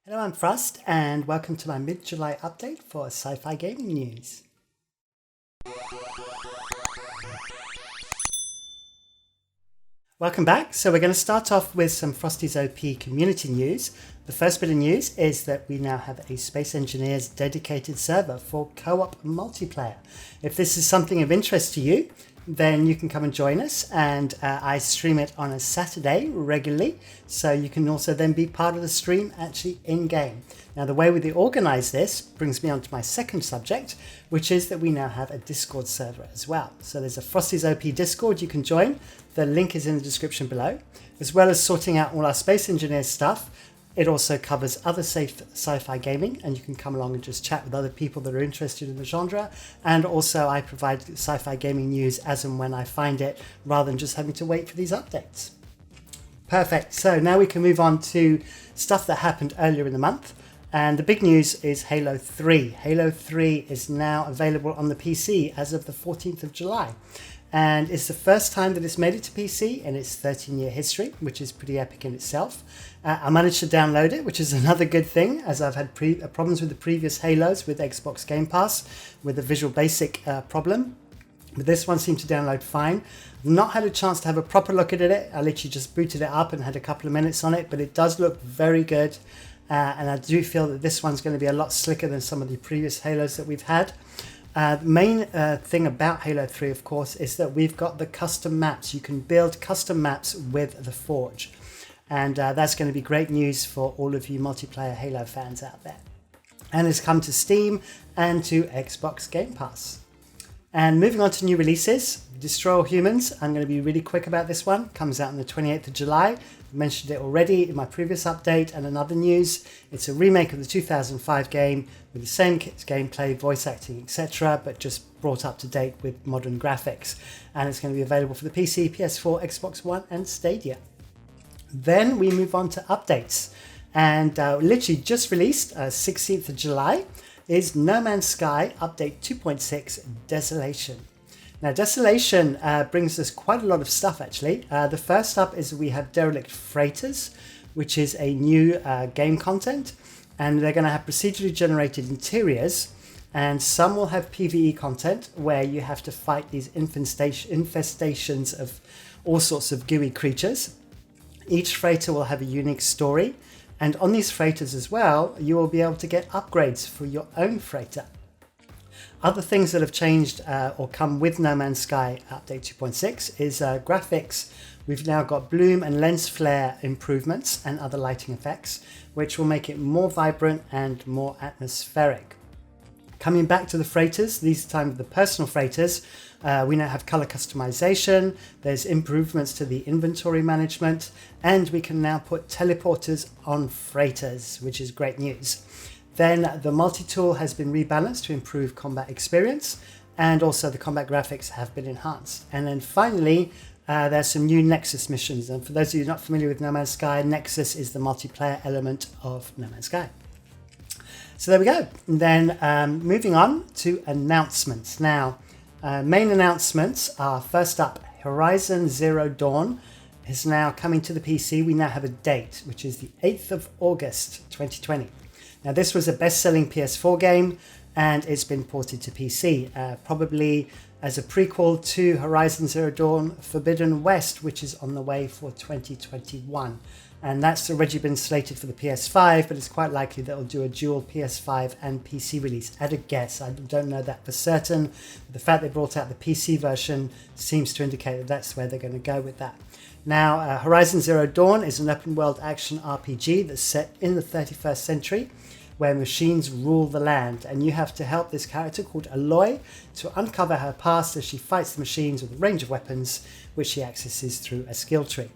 Hello, I'm Frost, and welcome to my mid-July update for sci-fi gaming news. Welcome back. So we're going to start off with some Frosty's OP community news. The first bit of news is that we now have a Space Engineers dedicated server for co-op multiplayer. If this is something of interest to you, then you can come and join us, and I stream it on a Saturday regularly, so you can also then be part of the stream actually in-game. Now, the way we organise this brings me on to my second subject, which is that we now have a Discord server as well. So there's a Frosty's OP Discord you can join. The link is in the description below. As well as sorting out all our Space Engineers stuff, it also covers other sci-fi gaming, and you can come along and just chat with other people that are interested in the genre. And also I provide sci-fi gaming news as and when I find it, rather than just having to wait for these updates. Perfect. So now we can move on to stuff that happened earlier in the month. And the big news is Halo 3. Halo 3 is now available on the PC as of the 14th of July. And it's the first time that it's made it to PC in its 13-year history, which is pretty epic in itself. I managed to download it, which is another good thing, as I've had problems with the previous Halos with Xbox Game Pass, with the Visual Basic problem. But this one seemed to download fine. I've not had a chance to have a proper look at it. I literally just booted it up and had a couple of minutes on it, but it does look very good. And I do feel that this one's going to be a lot slicker than some of the previous Halos that we've had. The main thing about Halo 3, of course, is that we've got the custom maps. You can build custom maps with the Forge. And that's going to be great news for all of you multiplayer Halo fans out there. And it's come to Steam and to Xbox Game Pass. And moving on to new releases, Destroy All Humans. I'm going to be really quick about this one. Comes out on the 28th of July. I mentioned it already in my previous update. And another news, it's a remake of the 2005 game with the same gameplay, voice acting, etc., but just brought up to date with modern graphics. And it's going to be available for the PC, PS4, Xbox One, and Stadia. Then we move on to updates. And literally just released, 16th of July, is No Man's Sky Update 2.6 Desolation. Now, Desolation brings us quite a lot of stuff, actually. The first up is we have Derelict Freighters, which is a new game content, and they're going to have procedurally generated interiors, and some will have PvE content where you have to fight these infestations of all sorts of gooey creatures. Each freighter will have a unique story, and on these freighters as well, you will be able to get upgrades for your own freighter. Other things that have changed or come with No Man's Sky Update 2.6 is graphics. We've now got bloom and lens flare improvements and other lighting effects, which will make it more vibrant and more atmospheric. Coming back to the freighters, these time the personal freighters, we now have color customization, there's improvements to the inventory management, and we can now put teleporters on freighters, which is great news. Then the multi-tool has been rebalanced to improve combat experience, and also the combat graphics have been enhanced. And then finally, there's some new Nexus missions. And for those of you not familiar with No Man's Sky, Nexus is the multiplayer element of No Man's Sky. So there we go. And then moving on to announcements. Now, main announcements are, first up, Horizon Zero Dawn is now coming to the PC. We now have a date, which is the 8th of August 2020. Now, this was a best-selling PS4 game, and it's been ported to PC, probably as a prequel to Horizon Zero Dawn Forbidden West, which is on the way for 2021. And that's already been slated for the PS5, but it's quite likely that it'll do a dual PS5 and PC release. At a guess, I don't know that for certain. The fact they brought out the PC version seems to indicate that that's where they're going to go with that. Now, Horizon Zero Dawn is an open-world action RPG that's set in the 31st century, where machines rule the land, and you have to help this character called Aloy to uncover her past as she fights the machines with a range of weapons, which she accesses through a skill tree.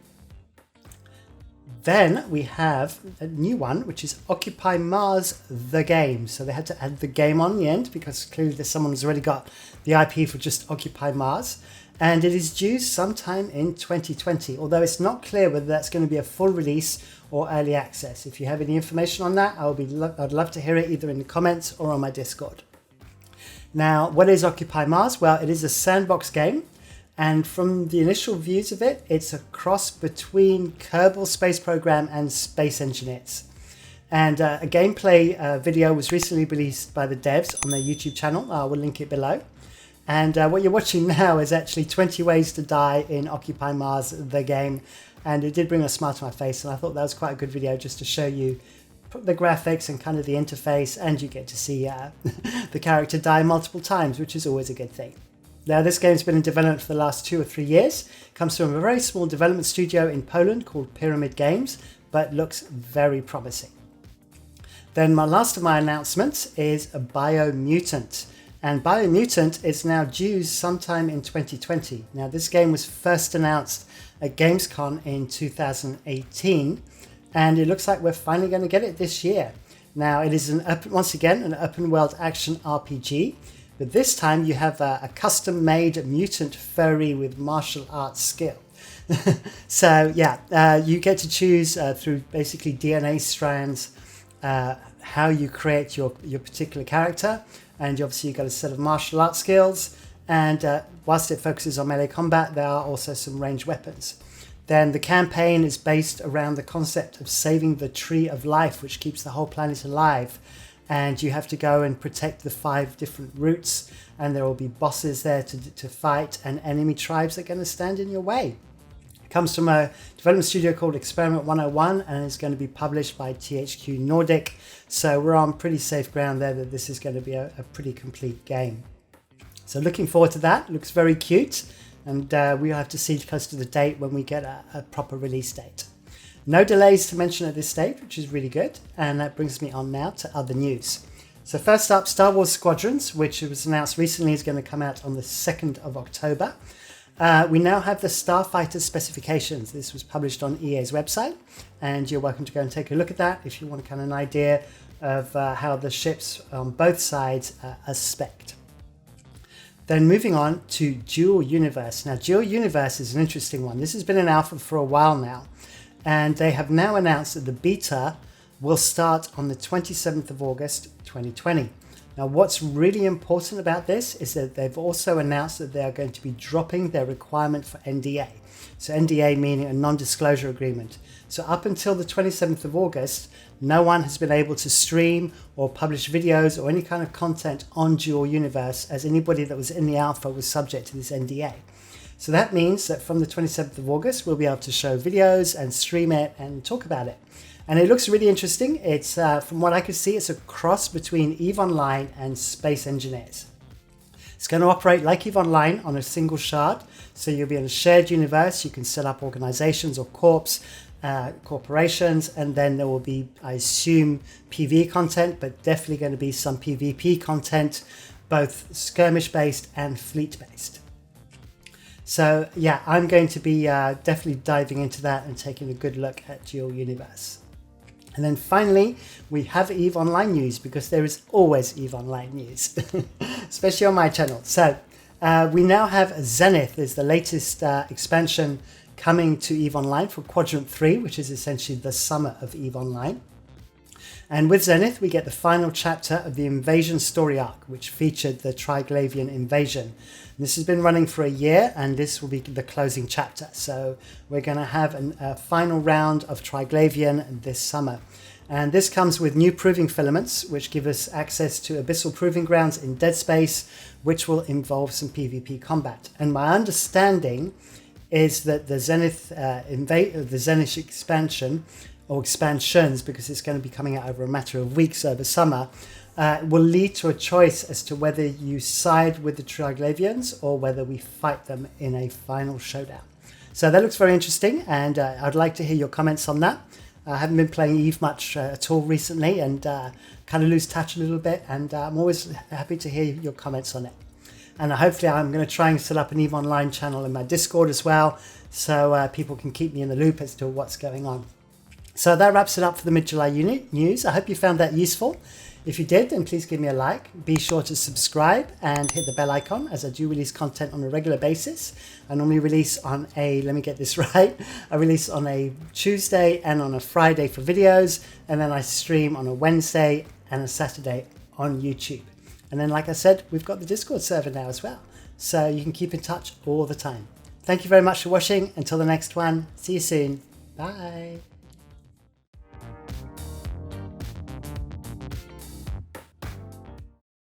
Then we have a new one, which is Occupy Mars, the game. So they had to add the game on the end because clearly there's someone who's already got the IP for just Occupy Mars. And it is due sometime in 2020, although it's not clear whether that's going to be a full release or early access. If you have any information on that, I'd love to hear it either in the comments or on my Discord. Now, what is Occupy Mars? Well, it is a sandbox game. And from the initial views of it, it's a cross between Kerbal Space Program and Space Engineers. And a gameplay video was recently released by the devs on their YouTube channel. I will link it below. And what you're watching now is actually 20 Ways to Die in Occupy Mars, the game. And it did bring a smile to my face, and I thought that was quite a good video just to show you the graphics and kind of the interface, and you get to see the character die multiple times, which is always a good thing. Now, this game's been in development for the last 2 or 3 years. It comes from a very small development studio in Poland called Pyramid Games, but looks very promising. Then my last of my announcements is a Mutant. And Mutant is now due sometime in 2020. Now, this game was first announced at Gamescom in 2018, and it looks like we're finally going to get it this year. Now, it is once again an open world action RPG, but this time you have a custom-made mutant furry with martial arts skill. So yeah, you get to choose through basically DNA strands how you create your particular character, and obviously you've got a set of martial arts skills, and whilst it focuses on melee combat, there are also some ranged weapons. Then the campaign is based around the concept of saving the tree of life, which keeps the whole planet alive. And you have to go and protect the 5 different routes, and there will be bosses there to fight, and enemy tribes are going to stand in your way. It comes from a development studio called Experiment 101, and is going to be published by THQ Nordic. So we're on pretty safe ground there that this is going to be a pretty complete game. So looking forward to that. It looks very cute, and we'll have to see close to the date when we get a proper release date. No delays to mention at this stage, which is really good. And that brings me on now to other news. So first up, Star Wars Squadrons, which was announced recently, is going to come out on the 2nd of October. We now have the Starfighter specifications. This was published on EA's website, and you're welcome to go and take a look at that if you want kind of an idea of how the ships on both sides are spec'd. Then moving on to Dual Universe. Now, Dual Universe is an interesting one. This has been in alpha for a while now, and they have now announced that the beta will start on the 27th of August 2020. Now, what's really important about this is that they've also announced that they are going to be dropping their requirement for NDA. So NDA meaning a non-disclosure agreement. So up until the 27th of August, no one has been able to stream or publish videos or any kind of content on Dual Universe, as anybody that was in the alpha was subject to this NDA. So that means that from the 27th of August, we'll be able to show videos and stream it and talk about it. And it looks really interesting. It's, from what I can see, it's a cross between EVE Online and Space Engineers. It's going to operate like EVE Online on a single shard. So you'll be in a shared universe. You can set up organizations or corporations, and then there will be, I assume, PvE content, but definitely going to be some PvP content, both skirmish-based and fleet-based. So yeah, I'm going to be definitely diving into that and taking a good look at Dual Universe. And then finally, we have EVE Online news, because there is always EVE Online news, especially on my channel. So we now have Zenith is the latest expansion coming to EVE Online for Quadrant 3, which is essentially the summer of EVE Online. And with Zenith, we get the final chapter of the Invasion story arc, which featured the Triglavian invasion. This has been running for a year, and this will be the closing chapter. So we're going to have a final round of Triglavian this summer. And this comes with new proving filaments, which give us access to abyssal proving grounds in Dead Space, which will involve some PvP combat. And my understanding is that the Zenith expansion, or expansions, because it's going to be coming out over a matter of weeks over summer, will lead to a choice as to whether you side with the Triglavians or whether we fight them in a final showdown. So that looks very interesting, and I'd like to hear your comments on that. I haven't been playing EVE much at all recently, and kind of lose touch a little bit, and I'm always happy to hear your comments on it. And hopefully I'm going to try and set up an EVE Online channel in my Discord as well, so people can keep me in the loop as to what's going on. So that wraps it up for the mid-July news. I hope you found that useful. If you did, then please give me a like. Be sure to subscribe and hit the bell icon, as I do release content on a regular basis. I normally release on let me get this right, I release on a Tuesday and on a Friday for videos, and then I stream on a Wednesday and a Saturday on YouTube. And then, like I said, we've got the Discord server now as well, so you can keep in touch all the time. Thank you very much for watching. Until the next one, see you soon. Bye.